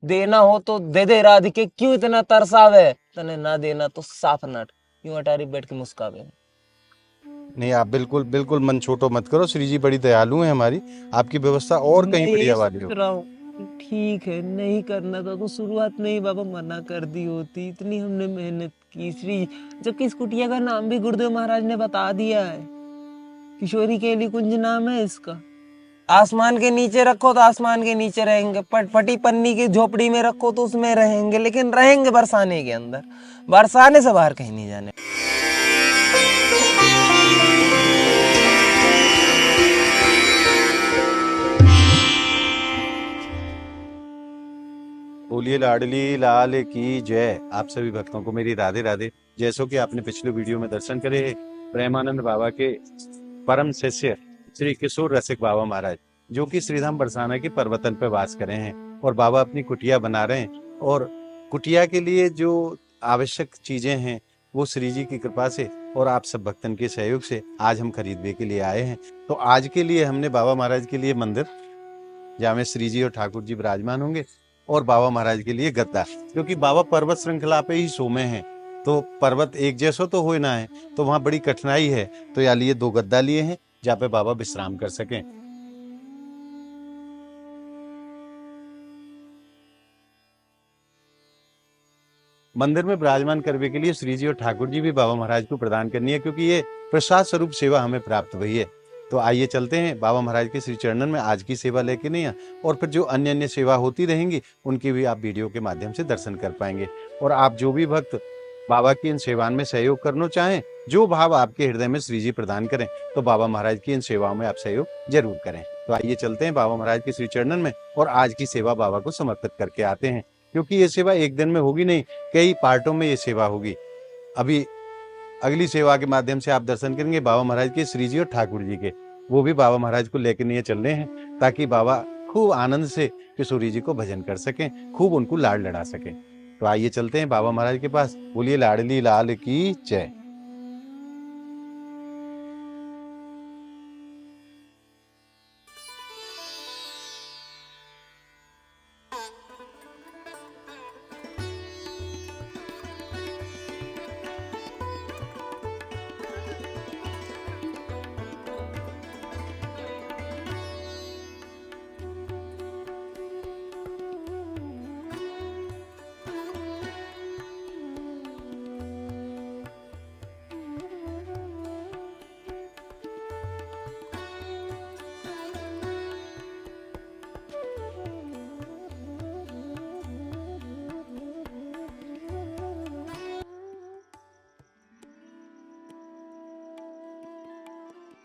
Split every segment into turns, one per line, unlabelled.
देना हो तो दे दे राधिके, क्यों इतना तरसावे, तने ना देना तो साफ नट, यूं अटारी बैठ के मुस्कावे।
नहीं, आप बिल्कुल बिल्कुल मन छोटो मत करो, श्री जी बड़ी दयालु है हमारी, आपकी व्यवस्था और
मैं
कहीं
यही
बढ़िया वाली
सोच
हो।
रहा हूँ, ठीक है नहीं करना था तो शुरुआत में ही बाबा मना कर दी होती, इतनी हमने मेहनत की श्री, जबकि इस कुटिया का नाम भी गुरुदेव महाराज ने बता दिया है, किशोरी केली कुंज नाम है इसका। आसमान के नीचे रखो तो आसमान के नीचे रहेंगे, फटी पन्नी की झोपड़ी में रखो तो उसमें रहेंगे, लेकिन रहेंगे बरसाने के अंदर, बरसाने से बाहर कहीं नहीं जाने।
बोलिए लाडली लाल की जय। आप सभी भक्तों को मेरी राधे राधे। जैसो कि आपने पिछले वीडियो में दर्शन करे, प्रेमानंद बाबा के परम शिष्य श्री किशोर रसिक बाबा महाराज, जो कि श्रीधाम बरसाना के पर्वतन पर वास करे हैं, और बाबा अपनी कुटिया बना रहे हैं, और कुटिया के लिए जो आवश्यक चीजें हैं वो श्री जी की कृपा से और आप सब भक्तन के सहयोग से आज हम खरीदने के लिए आए हैं। तो आज के लिए हमने बाबा महाराज के लिए मंदिर, जहाँ में श्री जी और ठाकुर जी विराजमान होंगे, और बाबा महाराज के लिए गद्दा, क्योंकि बाबा पर्वत श्रृंखला पे ही सोमे हैं, तो पर्वत एक जैसो तो हो ना है, तो वहां बड़ी कठिनाई है, तो या लिए 2 गद्दा लिए हैं जहाँ पे बाबा विश्राम कर सकें। मंदिर में विराजमान करने के लिए श्री जी और ठाकुर जी भी बाबा महाराज को प्रदान करनी है, क्योंकि ये प्रसाद स्वरूप सेवा हमें प्राप्त हुई है। तो आइए चलते हैं बाबा महाराज के श्री चरणन में आज की सेवा लेके नहीं, और फिर जो अन्य अन्य सेवा होती रहेंगी उनकी भी आप वीडियो के माध्यम से दर्शन कर पाएंगे। और आप जो भी भक्त बाबा की इन सेवाओं में सहयोग करना चाहें, जो भाव आपके हृदय में श्री जी प्रदान करें, तो बाबा महाराज की इन सेवाओं में आप सहयोग जरूर करें। तो आइए चलते हैं बाबा महाराज के श्री चरणन में और आज की सेवा बाबा को समर्पित करके आते हैं, क्योंकि ये सेवा एक दिन में होगी नहीं, कई पार्टों में ये सेवा होगी। अभी अगली सेवा के माध्यम से आप दर्शन करेंगे बाबा महाराज के, श्री जी और ठाकुर जी के, वो भी बाबा महाराज को लेकर नहीं चल रहे हैं, ताकि बाबा खूब आनंद से किशोरी जी को भजन कर सकें, खूब उनको लाड लड़ा सकें। तो आइए चलते हैं बाबा महाराज के पास। बोलिए लाडली लाल की जय।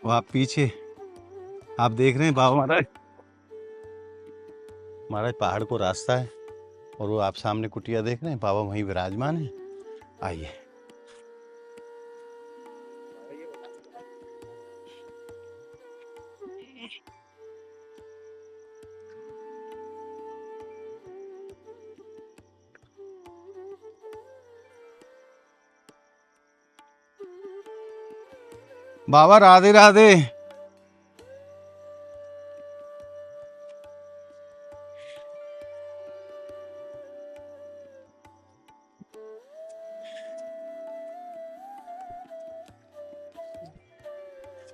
वो आप पीछे आप देख रहे हैं बाबा महाराज, महाराज पहाड़ को रास्ता है, और वो आप सामने कुटिया देख रहे हैं, बाबा वहीं विराजमान है। आइए। बाबा राधे राधे।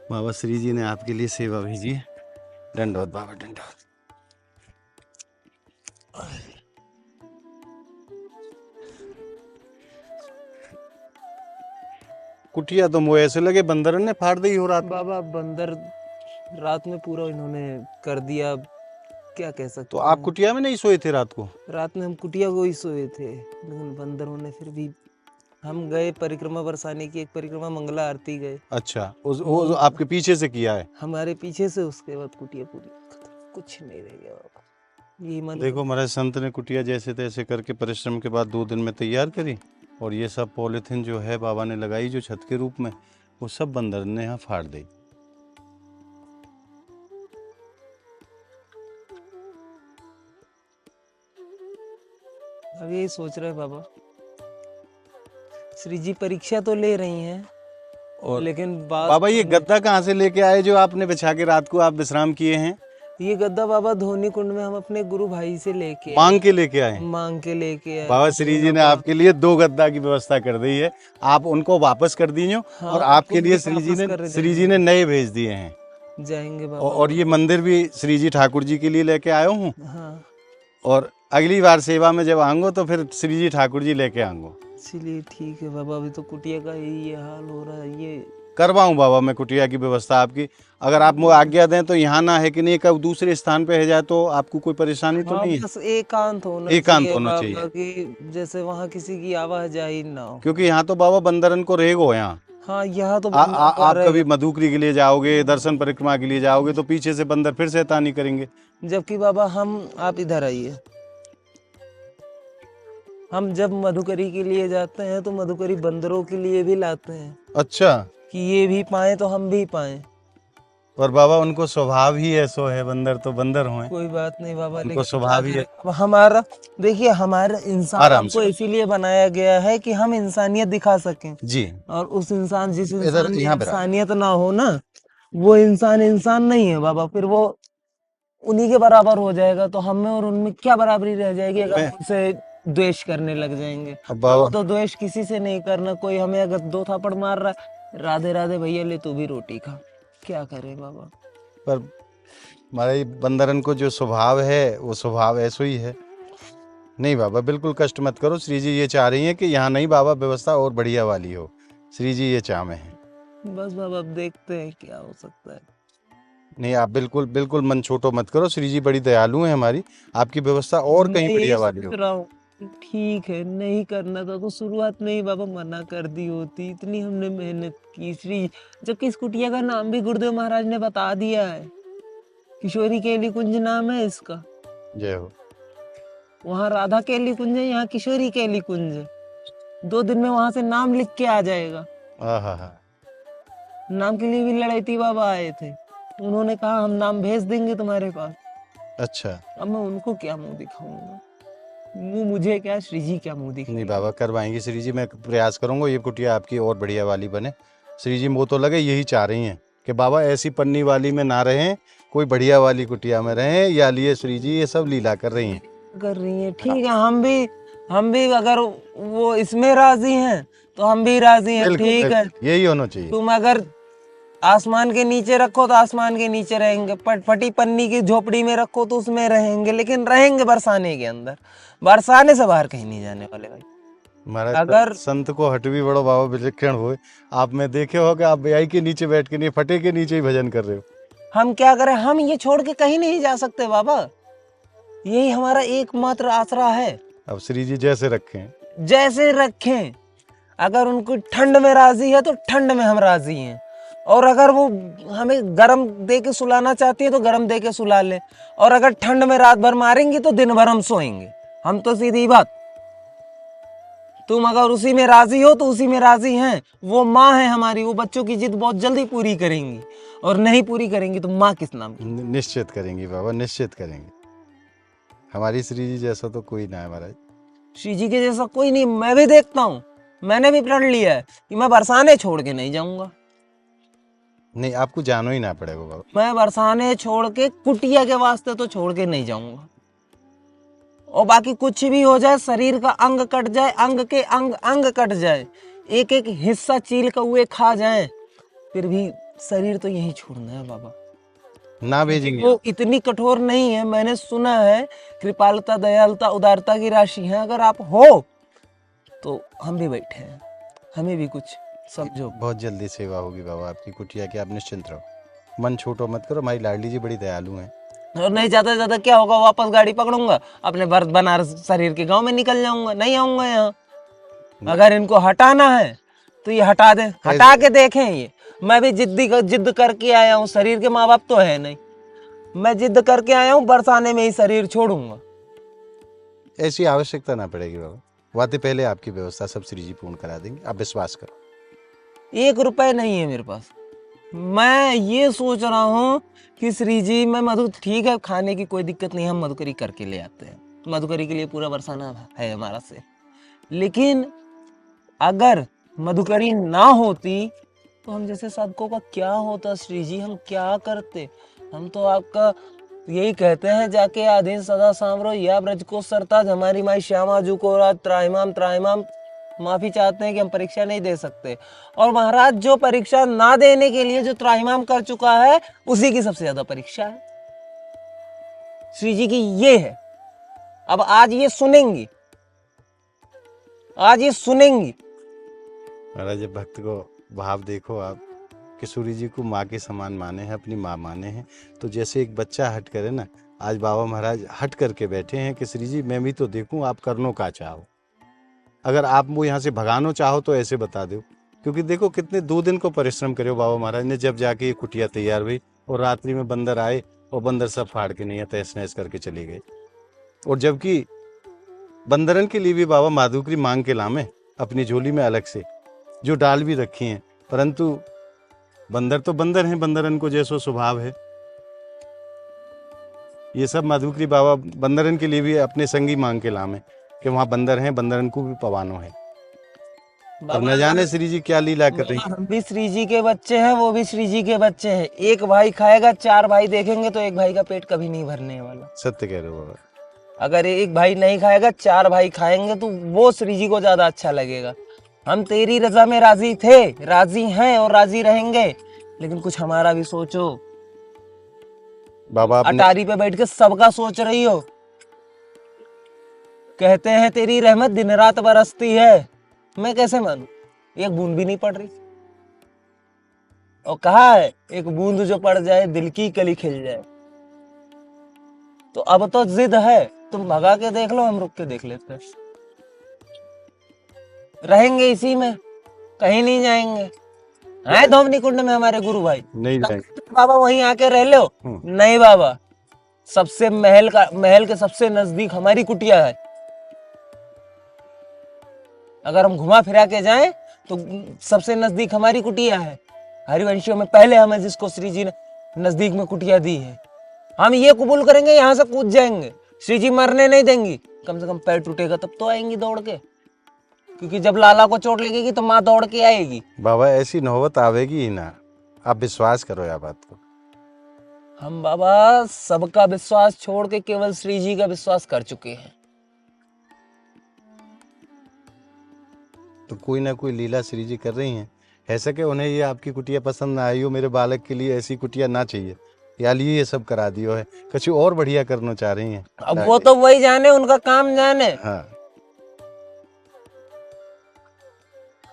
बाबा श्री जी ने आपके लिए सेवा भेजी है। दंडवत बाबा, दंडवत। कुटिया तो मुझे ऐसे लगे बंदर ने फाड़ दी हो रात।
बाबा बंदर रात में पूरा इन्होंने कर दिया, क्या कह सकते
तो आप कुटिया में नहीं सोए थे रात को?
रात में हम कुटिया को ही सोए थे, लेकिन बंदरों ने फिर भी, हम गए परिक्रमा बरसाने की, एक परिक्रमा मंगला आरती गए।
अच्छा, वो आपके पीछे से किया है?
हमारे पीछे से, उसके बाद कुटिया पूरी खत्म, कुछ नहीं रह गया बाबा। यही मन
देखो महाराज, संत ने कुटिया जैसे तैसे करके परिश्रम के बाद 2 दिन में तैयार करी, और ये सब पॉलिथीन जो है बाबा ने लगाई जो छत के रूप में, वो सब बंदर ने यहाँ फाड़ दी।
अब यही सोच रहे बाबा, श्री जी परीक्षा तो ले रही हैं,
और
लेकिन
बाबा ये गद्दा कहाँ से लेके आए जो आपने बिछा के रात को आप विश्राम किए हैं?
ये गद्दा बाबा धोनी कुंड में हम अपने गुरु भाई से लेके आए,
मांग के लेके आए हैं।
मांग के लेके आए।
बाबा श्री जी ने आपके लिए 2 गद्दा की व्यवस्था कर दी है, आप उनको वापस कर दीजिए।
हाँ,
और
उनको
आपके लिए
भी वापस कर
श्री जी ने नए भेज दिए हैं।
जाएंगे बाबा।
और ये मंदिर भी श्री जी ठाकुर जी के लिए लेके आया हूँ।
हाँ,
और अगली बार सेवा में जब आऊंगा तो फिर श्री जी ठाकुर जी लेके आऊंगा।
चलिए ठीक है बाबा, अभी तो कुटिया का ये हाल हो रहा है। ये
करवाऊं बाबा मैं कुटिया की व्यवस्था आपकी, अगर आप मुझे आज्ञा दें तो यहाँ ना है कि नहीं, कब दूसरे स्थान पे है जाए तो आपको कोई परेशानी तो
हाँ,
नहीं है?
बस एकांत होना
एकांत
चाहिए
होना
बाबा,
चाहिए।
कि जैसे वहाँ किसी की आवाजाही ना हो।
क्योंकि यहाँ तो बाबा बंदरन को रेग हो यहाँ।
हाँ, यहाँ तो
आप कभी मधुकरी के लिए जाओगे, दर्शन परिक्रमा के लिए जाओगे तो पीछे से बंदर फिर शैतानी करेंगे।
जबकि बाबा आप इधर आइए, हम जब मधुकरी के लिए जाते हैं तो मधुकरी बंदरों के लिए भी लाते हैं,
अच्छा।
कि ये भी पाए तो हम भी पाए।
पर बाबा उनको स्वभाव ही ऐसो है, बंदर तो बंदर हों।
कोई बात नहीं बाबा,
उनको
लेकिन
स्वभाव ही है।
अब हमारा देखिए, हमारा इंसान
आराम
को
से।
इसीलिए बनाया गया है कि हम इंसानियत दिखा सकें।
जी।
और उस इंसान जिस
इधर
इंसान में
यहाँ पे
इंसानियत ना हो ना, वो इंसान इंसान नहीं है बाबा। फिर वो उन्हीं के बराबर हो जाएगा, तो हम में और उनमें क्या बराबरी रह जाएगी अगर हम उनसे द्वेष करने लग जाएंगे।
अब बाबा
तो द्वेष किसी से नहीं करना। कोई हमें अगर 2 थापड़ मार रहा है, राधे राधे भैया ले तू भी रोटी खा, क्या करें बाबा।
पर हमारे बंदरन को जो स्वभाव है वो स्वभाव ऐसो ही है। नहीं बाबा बिल्कुल कष्ट मत करो, श्री जी ये चाह रही हैं कि यहाँ नहीं बाबा व्यवस्था और बढ़िया वाली हो, श्री जी ये चाह में है।
बस बाबा, अब देखते हैं क्या हो सकता है।
नहीं आप बिल्कुल बिल्कुल मन छोटो मत करो, श्री जी बड़ी दयालु है हमारी, आपकी व्यवस्था और कहीं
मैं
बढ़िया
यही
वाली
सोच
हो।
रहा हूँ, ठीक है नहीं करना था तो शुरुआत में ही बाबा मना कर दी होती। इतनी हमने मेहनत की श्री, जबकि इस कुटिया का नाम भी गुरुदेव महाराज ने बता दिया है, किशोरी केली कुंज नाम है इसका।
जय हो।
वहाँ राधा केली कुंज है, यहाँ किशोरी केली कुंज है। 2 दिन में वहां से नाम लिख के आ जाएगा।
आहा।
नाम के लिए भी लड़ाई थी, बाबा आए थे, उन्होंने कहा हम नाम भेज देंगे तुम्हारे पास।
अच्छा।
अब मैं उनको क्या मुंह दिखाऊंगा, मुंह मुझे क्या, श्री जी क्या मुंह
नहीं
दिखाएंगे।
बाबा करवाएंगे श्री जी, मैं प्रयास करूंगा ये कुटिया आपकी और बढ़िया वाली बने। श्री जी वो तो लगे यही चाह रही हैं कि बाबा ऐसी पन्नी वाली में ना रहें, कोई बढ़िया वाली कुटिया में रहें, या लिए श्री जी ये सब लीला कर रही हैं।
कर रही है, ठीक है, हम भी अगर वो इसमें राजी हैं तो हम भी राजी हैं,
बिल्कुल,
ठीक है।
यही होना चाहिए।
तुम अगर आसमान के नीचे रखो तो आसमान के नीचे रहेंगे, फटी पन्नी की झोपड़ी में रखो तो उसमें रहेंगे, लेकिन रहेंगे बरसाने के अंदर, बरसाने से बाहर कहीं नहीं जाने वाले भाई।
महाराज
अगर
संत को हट भी बड़ो बाबा विलक्षण हो, आप में देखे हो कि आप ब्याई के नीचे बैठ के नहीं, फटे के नीचे ही भजन कर रहे हो।
हम क्या करें, हम ये छोड़ के कहीं नहीं जा सकते बाबा, यही हमारा एकमात्र आसरा है।
अब श्री जी जैसे रखें।
जैसे रखें, अगर उनको ठंड में राजी है तो ठंड में हम राजी हैं, और अगर वो हमें गरम दे के सुलाना चाहती है तो गरम दे के सुला ले, और अगर ठंड में रात भर मारेंगी तो दिन भर हम सोएंगे। हम तो सीधी बात, तुम अगर उसी में राजी हो तो उसी में राजी हैं। वो माँ है हमारी, वो बच्चों की जिद बहुत जल्दी पूरी करेंगी, और नहीं पूरी करेंगी तो माँ किस नाम की।
निश्चित करेंगी बाबा, निश्चित करेंगे। हमारी श्री जी जैसा तो कोई ना है महाराज।
श्री जी के जैसा कोई नहीं, मैं भी देखता हूँ, मैंने भी प्रण लिया है कि मैं बरसाने छोड़ के नहीं जाऊंगा।
नहीं आपको जानो ही ना पड़ेगा बाबा।
मैं बरसाने छोड़ के, कुटिया के वास्ते तो छोड़ के नहीं जाऊंगा। और बाकी कुछ भी हो जाए, शरीर का अंग कट जाए, अंग के अंग कट जाए, एक एक हिस्सा चील कौए खा जाए, फिर भी शरीर तो यही छोड़ना है बाबा।
ना भेजेंगे।
वो इतनी कठोर नहीं है, मैंने सुना है कृपालुता, दयालुता, उदारता की राशि है। अगर आप हो तो हम भी बैठे हैं, हमें भी कुछ समझो।
बहुत जल्दी सेवा होगी बाबा आपकी कुटिया की, आप निश्चिंत रहो, मन छोटो मत करो। हमारी लाडली जी बड़ी दयालु हैं।
और नहीं ज्यादा ज्यादा क्या होगा, वापस गाड़ी पकड़ूंगा, अपने बनारस शरीर के गांव में निकल जाऊंगा, नहीं आऊंगा यहाँ। अगर इनको हटाना है तो ये हटा दे, हटा के देखें। ये मैं भी जिद करके आया हूँ, शरीर के माँ बाप तो है नहीं, मैं जिद करके आया हूँ, बरसाने में ही शरीर छोड़ूंगा।
ऐसी आवश्यकता ना पड़ेगी बाबा, वाते पहले आपकी व्यवस्था सब श्री जी पूर्ण करा देंगे, आप विश्वास करो।
1 रुपए नहीं है मेरे पास। मैं ये सोच रहा हूँ कि श्री जी, मैं मधु, ठीक है खाने की कोई दिक्कत नहीं, हम मधुकरी करके ले आते हैं, मधुकरी के लिए पूरा बरसाना है हमारा से। लेकिन अगर मधुकरी ना होती तो हम जैसे साधकों का क्या होता श्री जी, हम क्या करते। हम तो आपका यही कहते हैं, जाके आधीन सदा सांवरो या ब्रज को सरताज, हमारी माई श्यामा जू को रात त्राहिमाम त्राहिमाम माफी चाहते हैं कि हम परीक्षा नहीं दे सकते। और महाराज जो परीक्षा ना देने के लिए जो त्राहिमाम कर चुका है उसी की सबसे ज्यादा परीक्षा है, श्री जी की ये है। अब आज ये सुनेंगी, आज ये सुनेंगी।
महाराज जब भक्त को भाव देखो आप, कि सूर्य जी को माँ के समान माने हैं, अपनी माँ माने हैं, तो जैसे एक बच्चा हट करे ना, आज बाबा महाराज हट करके बैठे हैं कि श्री जी मैं भी तो देखूं आप करनो का चाहो, अगर आप वो यहाँ से भगानो चाहो तो ऐसे बता दो। क्योंकि देखो कितने 2 दिन को परिश्रम करे बाबा महाराज ने, जब जाके ये कुटिया तैयार हुई और रात्रि में बंदर आए और बंदर सब फाड़ के नहीं तहस नहस करके चले गए। और जबकि बंदरन के लिए भी बाबा माधुकरी मांग के लामे अपनी झोली में अलग से जो डाल भी रखी हैं, परंतु बंदर तो बंदर हैं, बंदरन को जैसो स्वभाव है। ये सब माधुकरी बाबा बंदरन के लिए भी अपने संगी मांग के लामे कि वहां बंदर हैं, बंदरन को भी पवानो है। अब न जाने श्री जी क्या लीला कर रही।
हम भी श्री जी के बच्चे हैं, वो भी श्री जी के बच्चे हैं। एक भाई खाएगा 4 भाई देखेंगे तो एक भाई का पेट कभी नहीं भरने वाला।
सत्य कह रहे हो बाबा।
अगर एक भाई नहीं खाएगा 4 भाई खाएंगे तो वो श्री जी को ज्यादा अच्छा लगेगा। हम तेरी रजा में राजी थे, राजी हैं और राजी रहेंगे, लेकिन कुछ हमारा भी सोचो।
बाबा
अटारी पे बैठ के सबका सोच रही हो। कहते हैं तेरी रहमत दिन रात बरसती है, मैं कैसे मानूं? एक बूंद भी नहीं पड़ रही। और कहा है एक बूंद जो पड़ जाए दिल की कली खिल जाए। तो अब तो जिद है, तुम भगा के देख लो, हम रुक के देख लेते हैं। रहेंगे इसी में, कहीं नहीं जाएंगे। हैं धोमनी कुंड में हमारे गुरु भाई,
नहीं जाएंगे
बाबा वहीं आके रह लो। नहीं बाबा, सबसे महल के सबसे नजदीक हमारी कुटिया है। अगर हम घुमा फिरा के जाएं तो सबसे नजदीक हमारी कुटिया है। हरिवंशियों में पहले हमें जिसको श्री जी ने नजदीक में कुटिया दी है, हम ये कबूल करेंगे यहाँ से कूद जाएंगे। श्री जी मरने नहीं देंगी, कम से कम पैर टूटेगा तब तो आएंगी दौड़ के, क्योंकि जब लाला को चोट लगेगी तो माँ दौड़ के आएगी।
बाबा ऐसी नौबत आवेगी ही ना, आप विश्वास करो यार बात को।
हम बाबा सबका विश्वास छोड़ के केवल श्री जी का विश्वास कर चुके हैं।
तो कोई ना कोई लीला श्री जी कर रही हैं। ऐसा कि उन्हें ये आपकी कुटिया पसंद ना आई हो, मेरे बालक के लिए ऐसी कुटिया ना चाहिए, या लिए ये सब करा दियो है, कुछ और बढ़िया करना चाह रही हैं।
अब वो तो वही जाने, उनका काम जाने।
हाँ,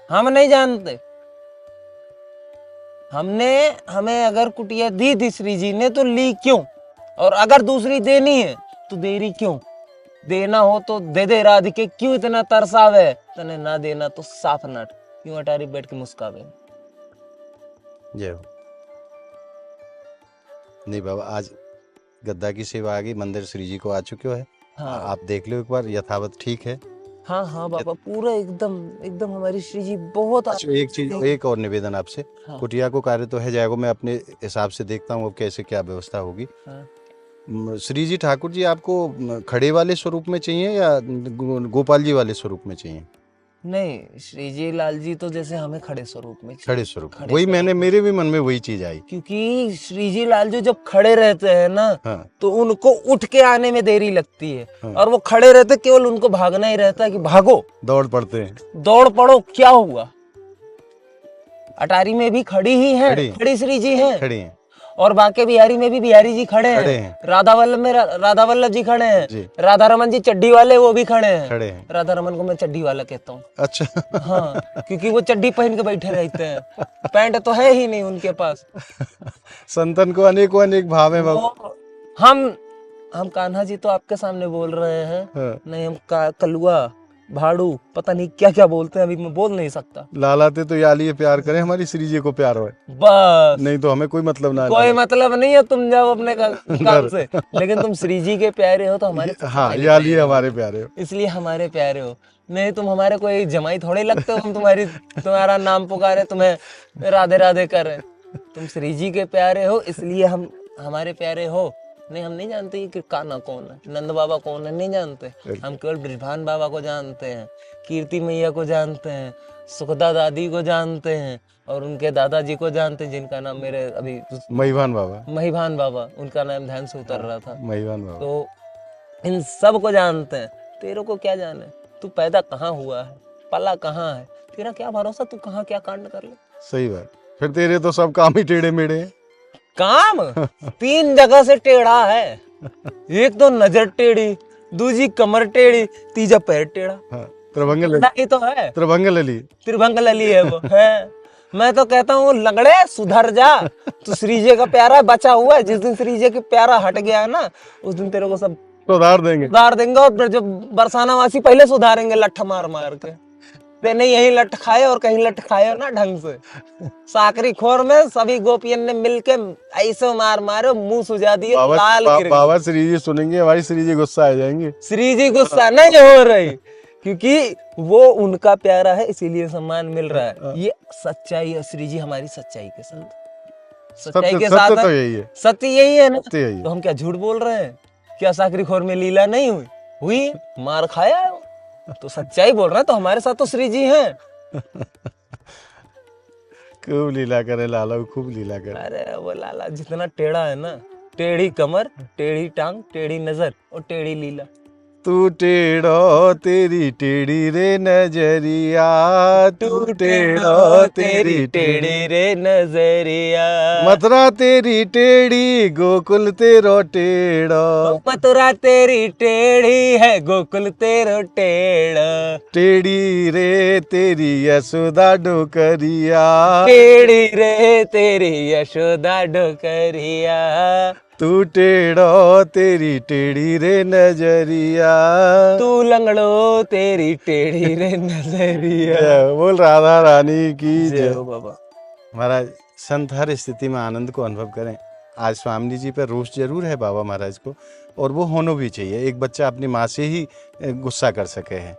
हम नहीं जानते। हमें अगर कुटिया दी थी श्री जी ने तो ली क्यों, और अगर दूसरी देनी है तो देरी क्यों? देना हो तो दे दे राधिके, क्यों इतना तरसावे? तने ना देना तो साफ नट, क्यों अटारी बैठ के मुस्कावे?
जय हो। नहीं बाबा, आज गद्दा की सेवा आ गई, मंदिर श्री जी को आ चुके हो है।
हाँ
आप देख लो एक बार, यथावत ठीक है।
हाँ हाँ बाबा, पूरा एकदम हमारी श्री जी बहुत
अच्छा, एक चीज, एक और निवेदन आपसे।
हाँ।
कुटिया को कार्य तो है जाएगा, मैं अपने हिसाब से देखता हूँ अब कैसे क्या व्यवस्था होगी।
हाँ।
श्री जी ठाकुर जी आपको खड़े वाले स्वरूप में चाहिए या गोपाल जी वाले स्वरूप में चाहिए?
नहीं, श्री जी लाल जी तो जैसे हमें खड़े स्वरूप में चाहिए।
खड़े स्वरूप, वही मेरे भी मन में वही चीज आई।
क्योंकि श्री जी लाल जी जब खड़े रहते हैं ना,
हाँ।
तो उनको उठ के आने में देरी लगती है।
हाँ।
और वो खड़े रहते, केवल उनको भागना ही रहता है कि भागो,
दौड़ पड़ते हैं,
दौड़ पड़ो, क्या हुआ? अटारी में भी खड़ी ही है, खड़ी श्री जी हैं,
खड़ी हैं।
और बांके बिहारी में भी बिहारी जी खड़े हैं। राधा वल्लभ में राधा वल्लभ जी खड़े हैं। राधा रमन जी चड्डी वाले, वो भी खड़े हैं। राधा रमन को मैं चड्डी वाला कहता हूँ।
अच्छा।
हाँ, क्योंकि वो चड्डी पहन के बैठे रहते हैं, पैंट तो है ही नहीं उनके पास।
संतन को अनेकों अनेक भाव है बाबा।
हम कान्हा जी तो आपके सामने बोल रहे हैं।
हाँ।
नहीं, हम कलुआ भाड़ू पता नहीं क्या क्या बोलते हैं, अभी मैं बोल नहीं सकता।
लालाते तो याली प्यार करें, हमारी श्री जी को प्यार हो,
बस,
नहीं तो हमें कोई मतलब ना।
कोई मतलब नहीं है, तुम जाओ अपने काम से, लेकिन तुम श्री जी के प्यारे हो तो हमारे।
हाँ, याली हमारे प्यारे हो,
इसलिए हमारे प्यारे हो। नहीं, तुम हमारे कोई जमाई थोड़े लगते हो, हम तुम्हारा नाम पुकारे, तुम्हें राधे राधे करे। तुम श्री जी के प्यारे हो, इसलिए हम हमारे प्यारे हो। नहीं, हम नहीं जानते कि कान्हा कौन है, नंद बाबा कौन है, नहीं जानते। हम केवल बृजभान बाबा को जानते हैं, कीर्ति मैया को जानते हैं, सुखदा दादी को जानते हैं, और उनके दादाजी को जानते, जिनका नाम मेरे अभी
महिवान बाबा,
महिभान बाबा, उनका नाम ध्यान से उतर रहा था।
महिवान बाबा।
तो इन सब को जानते हैं, तेरे को क्या जाने, तू पैदा कहाँ हुआ है, पला कहाँ है, तेरा क्या भरोसा, तू कहाँ क्या कांड कर ले।
सही बात। फिर तेरे तो सब काम ही टेढ़े मेढ़े हैं।
काम 3 जगह से टेढ़ा है, एक तो नजर टेढ़ी, दूजी कमर टेढ़ी, तीजा पैर टेढ़ा।
हाँ, त्रिभंग
ही तो है,
त्रिभंग लली।
त्रिभंग लली है वो है। मैं तो कहता हूँ लंगड़े सुधर जा, तू श्रीजे का प्यारा बचा हुआ है, जिस दिन श्रीजे के प्यारा हट गया है ना, उस दिन तेरे को सब
सुधार देंगे।
सुधार देंगे। और जब बरसाना वासी पहले सुधारेंगे लठ मार मार के, तेने यही लठ खाए और कहीं लठ खाए ना ढंग से। साकरी खोर में सभी गोपियन ने मिलके ऐसे मार मारे, मुंह सुझा दिए, लाल गिर गए।
बाबा श्री जी सुनेंगे, हमारी श्री जी गुस्सा आ जाएंगे।
श्री जी गुस्सा नहीं हो रही, क्योंकि वो उनका प्यारा है, इसीलिए सम्मान मिल रहा है। ये सच्चाई है, श्री जी हमारी सच्चाई के साथ, सच्चाई के साथ
तो यही है,
सत्य यही है ना।
सत्य यही है।
तो हम क्या झूठ बोल रहे हैं? क्या साकरी खोर में लीला नहीं हुई? हुई, मार खाया है, तो सच्चाई बोल रहे हैं। तो हमारे साथ तो श्री जी हैं।
खूब लीला करे लाला, खूब लीला करे।
अरे वो लाला जितना टेढ़ा है ना, टेढ़ी कमर, टेढ़ी टांग, टेढ़ी नजर और टेढ़ी लीला।
तू टेढ़ो तेरी टेढ़ी रे नजरिया, तू टेढ़ो तेरी
टेढ़ी रे नजरिया,
मथुरा तेरी टेढ़ी, गोकुल तेरो टेढ़ो।
मथुरा तेरी टेढ़ी है, गोकुल तेरो टेढ़ा।
टेढ़ी रे तेरी यशोदा डोकरिया,
टेढ़ी रे तेरी यशोदा डोकरिया।
तू टेढ़ो तेरी टेढ़ी रे नजरिया,
तू लंगड़ो तेरी टेढ़ी रे नजरिया।
बोल राधा रानी की
जय
जय।
हो बाबा।
महाराज संत हर स्थिति में आनंद को अनुभव करें। आज स्वामी जी पर रोष जरूर है बाबा महाराज को, और वो होना भी चाहिए। एक बच्चा अपनी माँ से ही गुस्सा कर सके है,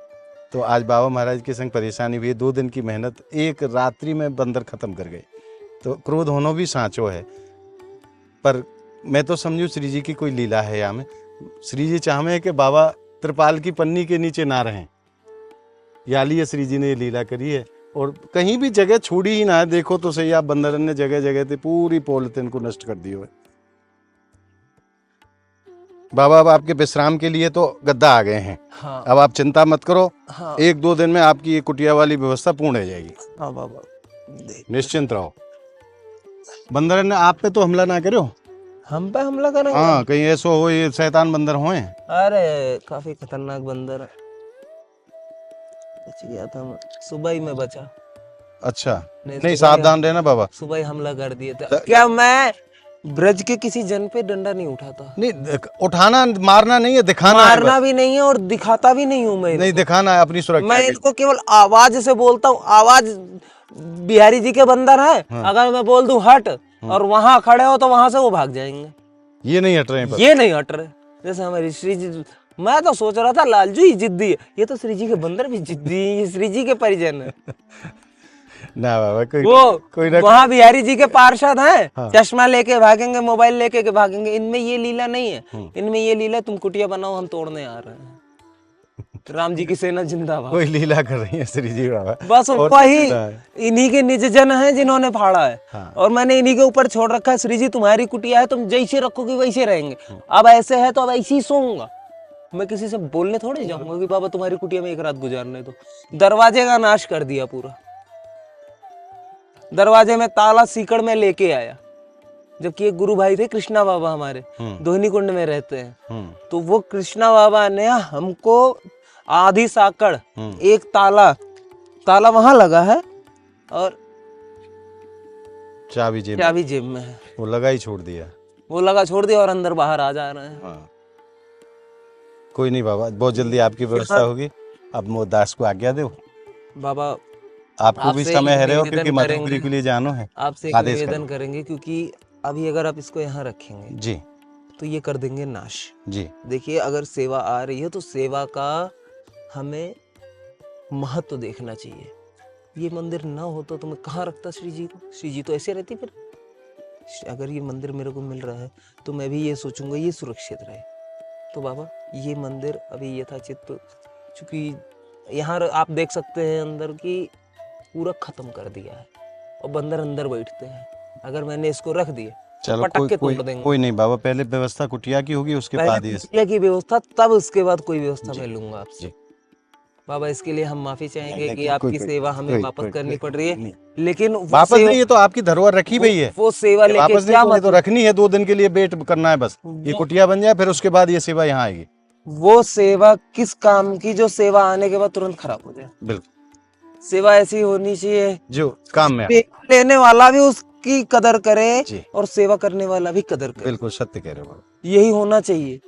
तो आज बाबा महाराज के संग परेशानी हुई। 2 दिन की मेहनत एक रात्रि में बंदर खत्म कर गए, तो क्रोध होना भी सांचो है। पर मैं तो समझू श्री जी की कोई लीला है यहाँ में। श्री जी चाहे कि बाबा त्रिपाल की पन्नी के नीचे ना रहें, या लिए श्री जी ने ये लीला करी है। और कहीं भी जगह छोड़ी ही ना है। देखो तो सही, आप बंदरन ने जगह जगह पे पूरी पॉलिथीन को नष्ट कर दिया है। बाबा अब आपके विश्राम के लिए तो गद्दा आ गए हैं।
हाँ।
अब आप चिंता मत करो।
हाँ।
1-2 दिन में आपकी ये कुटिया वाली व्यवस्था पूर्ण हो जाएगी।
हाँ बाबा,
निश्चिंत रहो। बंदरन ने आप पे तो हमला ना करो।
हम पे हमला करेंगे?
हाँ, कहीं ऐसा हो ये शैतान बंदर होए।
अरे काफी खतरनाक बंदर है, बच गया था मैं, सुबह ही मैं बचा।
अच्छा, नहीं
सुबह
सावधान रहना बाबा।
सुबह ही हमला कर दिए थे। क्या मैं ब्रज के किसी जन पे डंडा नहीं उठाता?
नहीं, उठाना मारना नहीं है, दिखाना है
मारना
बस।
भी नहीं है और दिखाता भी नहीं हूँ मैं।
नहीं, दिखाना है अपनी सुरक्षा
मैं
के लिए।
इनको केवल आवाज से बोलता हूँ। आवाज बिहारी जी के बंदर है। अगर मैं बोल दूं हट, और वहां खड़े हो तो वहां से वो भाग जाएंगे।
ये नहीं हट रहे हैं पर।
ये नहीं हट रहे। जैसे हमारी श्री जी, मैं तो सोच रहा था लालजू ही जिद्दी है, ये तो श्री जी के बंदर भी जिद्दी है, ये श्री जी के परिजन है।
ना बाबा,
कोई ना, वहाँ बिहारी जी के पार्षद हैं।
हाँ।
चश्मा लेके भागेंगे, मोबाइल लेके के भागेंगे। इनमें ये लीला नहीं है। इनमें ये लीला तुम कुटिया बनाओ, हम तोड़ने आ रहे हैं। राम जी की सेना जिंदाबाद।
कोई लीला कर रही है श्री जी बाबा।
बस उनको ही, इन्हीं के निज जन है जिन्होंने फाड़ा है।
हाँ।
और मैंने इन्हीं के ऊपर छोड़ रखा है। श्री जी तुम्हारी कुटिया है, तुम जैसे रखोगे वैसे रहेंगे। अब ऐसे है तो अब ऐसे ही सोऊंगा। मैं किसी से बोलने थोड़ी जाऊंगा कि बाबा तुम्हारी कुटिया में एक रात गुजारने दो। दरवाजे का नाश कर दिया पूरा। दरवाजे में ताला सीकड़ में लेके आया, जबकि एक गुरु भाई थे कृष्णा बाबा हमारे, दोहनी कुंड में रहते हैं। तो वो कृष्णा बाबा ने हमको आधी साकड़, एक ताला वहां लगा है और
चाबी
जेब में है।
वो लगा ही छोड़ दिया।
वो लगा छोड़ दिया और अंदर बाहर आ जा रहे हैं।
हाँ। कोई नहीं बाबा, बहुत जल्दी आपकी व्यवस्था होगी। अब मोहदास को आज्ञा दो
बाबा।
आपको भी
आपसे
समय है रहे हो,
निवेदन
क्योंकि
करेंगे।
मधुपुरी के लिए जानो है।
आपसे एक
आदेश
निवेदन
करो।
करेंगे, क्योंकि अभी अगर आप इसको यहाँ रखेंगे
जी
तो ये कर देंगे नाश।
जी।
देखिए, अगर सेवा आ रही है तो सेवा का हमें महत्व देखना चाहिए। ये मंदिर ना होता तो मैं कहाँ रखता श्री जी को? श्री जी तो ऐसे रहती। फिर अगर ये मंदिर मेरे को मिल रहा है तो मैं भी ये सोचूंगा ये सुरक्षित रहे। तो बाबा ये मंदिर अभी यथाचित, चूंकि यहाँ आप देख सकते हैं अंदर की पूरा खत्म कर दिया है और बंदर अंदर बैठते हैं। अगर मैंने इसको रख दिया
चलो
पटक के
कोई
तोड़ देंगे।
कोई नहीं बाबा, पहले व्यवस्था कुटिया की होगी, उसके
पहले
बाद ये।
कुटिया की व्यवस्था, तब उसके बाद कोई व्यवस्था
जी,
मैं लूंगा आपसे।
जी।
बाबा इसके लिए हम माफी चाहेंगे
नहीं,
कि
कोई
आपकी
कोई
सेवा हमें
कोई
वापस
कोई
करनी
कोई
पड़ रही है,
नहीं।
लेकिन वो
वापस
सेवा,
नहीं, ये तो आपकी धरोहर रखी हुई है।
वो सेवा
ये
लेके
वापस नहीं
क्या
करनी, तो
मतलब?
रखनी है, 2 दिन के लिए वेट करना है बस। ये
वो,
कुटिया बन जाए, फिर उसके बाद ये सेवा यहाँ आएगी।
वो सेवा किस काम की जो सेवा आने के बाद तुरंत खराब हो जाए?
बिल्कुल,
सेवा ऐसी होनी चाहिए
जो काम में
सेवा लेने वाला भी उसकी कदर करे
जी,
और सेवा करने वाला भी कदर करे।
बिल्कुल सत्य कह रहे हो बाबा।
यही होना चाहिए।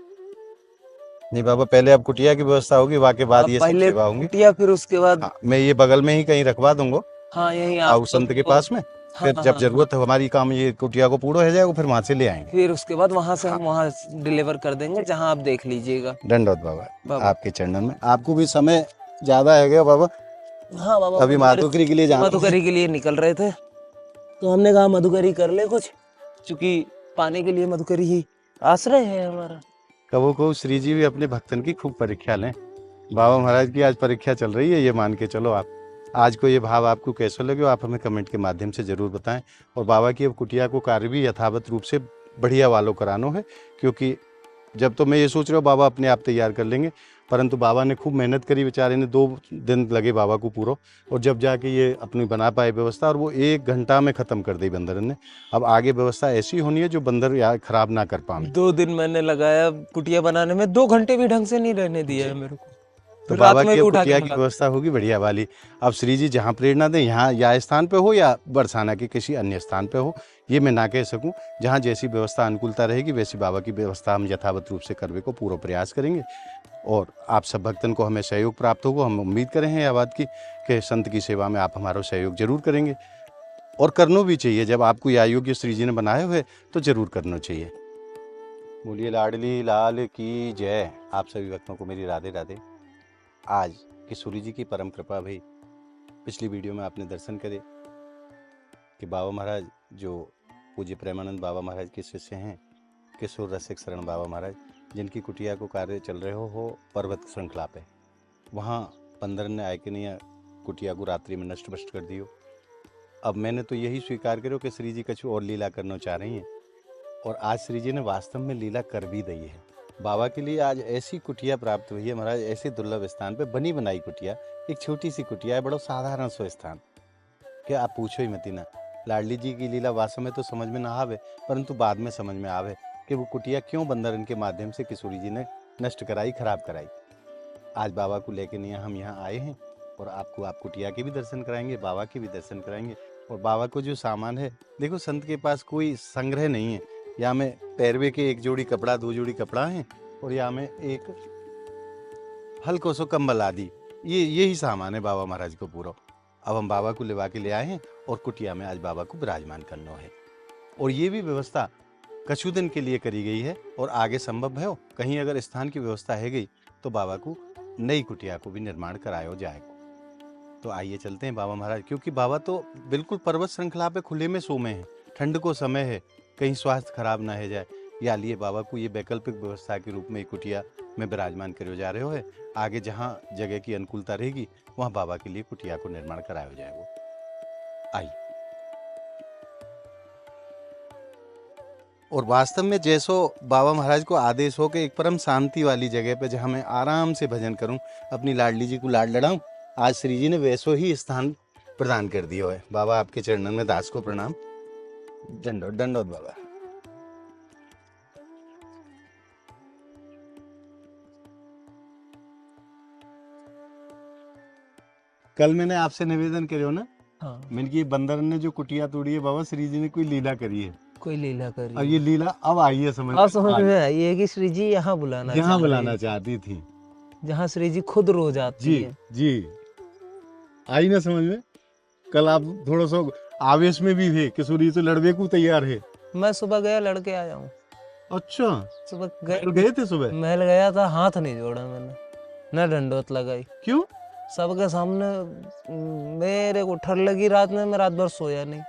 नहीं बाबा, पहले अब कुटिया की व्यवस्था होगी, वाके बाद
अब
ये सब
पहले
सेवा होंगी।
कुटिया, फिर उसके बाद
हाँ, मैं ये बगल में ही कहीं रखवा दूंगा,
हाँ यही
आओ
आप
संत के पास में।
हाँ
फिर
हाँ
जब
हाँ।
जरूरत है हमारी काम ये कुटिया को पूरा हो जाएगा, फिर वहां से ले आएंगे।
फिर उसके बाद वहां से हम वहां डिलीवर कर देंगे जहां आप देख लीजिएगा।
दंडवत बाबा,
बाबा।
आपके चरणन में। आपको भी समय ज्यादा है गया बाबा,
हाँ बाबा,
अभी माधुकरी के लिए जाना है।
मधुकरी के लिए निकल रहे थे, तो हमने कहा मधुकरी कर ले कुछ, क्योंकि पाने के लिए मधुकरी ही आश्रय है हमारा।
कबो को श्री जी भी अपने भक्तन की खूब परीक्षा लें। बाबा महाराज की आज परीक्षा चल रही है, ये मान के चलो आप। आज को ये भाव आपको कैसे लगे, आप हमें कमेंट के माध्यम से जरूर बताएं। और बाबा की अब कुटिया को कार्य भी यथावत रूप से बढ़िया वालों करानो है, क्योंकि जब तो मैं ये सोच रहा हूँ बाबा अपने आप तैयार कर लेंगे, परंतु बाबा ने खूब मेहनत करी, बेचारे ने 2 दिन लगे बाबा को पूरा, और जब जाके ये अपनी बना पाए व्यवस्था, और वो 1 घंटा में ख़त्म कर दी बंदर ने। अब आगे व्यवस्था ऐसी होनी है जो बंदर यार खराब ना कर पाए।
2 दिन मैंने लगाया कुटिया बनाने में, 2 घंटे भी ढंग से नहीं रहने दिया है मेरे को।
तो
रात
बाबा
में
की
भी
अब
उठा के
कुटिया की
भगा
व्यवस्था होगी बढ़िया वाली। अब श्री जी जहाँ प्रेरणा दें, यहाँ या स्थान पे हो या बरसाना के किसी अन्य स्थान पे हो, ये मैं ना कह सकूं। जहाँ जैसी व्यवस्था अनुकूलता रहेगी, वैसी बाबा की व्यवस्था हम यथावत रूप से करने को पूरा प्रयास करेंगे। और आप सब भक्तन को हमें सहयोग प्राप्त होगा। हम उम्मीद करें हैं यह बात की कि संत की सेवा में आप हमारा सहयोग जरूर करेंगे, और करना भी चाहिए। जब आपको यह योग्य श्री जी ने बनाए हुए तो जरूर करना चाहिए। बोलिए लाडली लाल की जय। आप सभी भक्तों को मेरी राधे राधे। आज किशोरी जी की परम कृपा भई, पिछली वीडियो में आपने दर्शन करे कि बाबा महाराज जो पूज्य प्रेमानंद बाबा महाराज के शिष्य हैं, किशोर रसिक शरण बाबा महाराज, जिनकी कुटिया को कार्य चल रहे हो पर्वत श्रृंखला पे, वहाँ बंदर ने आए कि नहीं कुटिया को रात्रि में नष्ट भ्रष्ट कर दियो। अब मैंने तो यही स्वीकार करो कि श्री जी कछु और लीला करना चाह रही हैं, और आज श्री जी ने वास्तव में लीला कर भी दी है। बाबा के लिए आज ऐसी कुटिया प्राप्त हुई है महाराज, ऐसे दुर्लभ स्थान पे बनी बनाई कुटिया। एक छोटी सी कुटिया है, बड़ा साधारण सो स्थान, क्या आप पूछो ही मती ना। लाडली जी की लीला वास्तव में तो समझ में ना आवे, परंतु बाद में समझ में आवे कि वो कुटिया क्यों बंदरन के माध्यम से किशोरी जी ने नष्ट कराई, खराब कराई। आज बाबा को लेके नहीं हम यहाँ आए हैं, और आपको आप कुटिया के भी दर्शन कराएंगे, बाबा के भी दर्शन कराएंगे। और बाबा को जो सामान है, देखो संत के पास कोई संग्रह नहीं है। यहाँ में पैरवे के 1 जोड़ी कपड़ा, 2 जोड़ी कपड़ा है, और यहाँ में एक हल्को सो कंबल आदि, यही सामान है बाबा महाराज को पूरा। अब हम बाबा को लेवा के ले आए हैं, और कुटिया में आज बाबा को विराजमान करना है। और ये भी व्यवस्था कछु दिन के लिए करी गई है, और आगे संभव है कहीं अगर स्थान की व्यवस्था है गई तो बाबा को नई कुटिया को भी निर्माण कराया जाएगा। तो आइए चलते हैं बाबा महाराज, क्योंकि बाबा तो बिल्कुल पर्वत श्रृंखला पे खुले में सोमे हैं, ठंड को समय है, कहीं स्वास्थ्य खराब ना हो जाए, या लिए बाबा को ये वैकल्पिक व्यवस्था के रूप में कुटिया में विराजमान करे जा रहे हो है। आगे जहाँ जगह की अनुकूलता रहेगी वहाँ बाबा के लिए कुटिया को निर्माण कराया जाएगा। आइए। और वास्तव में जैसो बाबा महाराज को आदेश हो कि एक परम शांति वाली जगह पे जहाँ मैं आराम से भजन करूं, अपनी लाडली जी को लाड लड़ाऊं, आज श्री जी ने वैसो ही स्थान प्रदान कर दिया है। बाबा आपके चरणन में दास को प्रणाम। दंडोत दंडोत बाबा। कल मैंने आपसे निवेदन करो ना,
हाँ,
मैंने कि बंदर ने जो कुटिया तोड़ी है बाबा, श्री जी ने कोई लीला करी है,
कोई लीला करी।
और ये लीला अब आई है समझ
अब समझ में आई है कि श्री जी यहाँ बुलाना
यहाँ
चाह रही
बुलाना
है,
चाहती थी।
जहाँ श्री जी खुद रोज आती
जी
है।
जी, आई ना समझ में। कल आप थोड़ा सा आवेश में भी थे, किशोरी तो लड़वे को तैयार है।
मैं सुबह गया, लड़के आया हूँ।
अच्छा,
सुबह
गए थे सुबह?
महल गया था, हाथ नहीं जोड़ा मैंने, न दंडोत लगाई।
क्यों?
सबके सामने मेरे को ठंड लगी रात में, मैं रात भर सोया नहीं।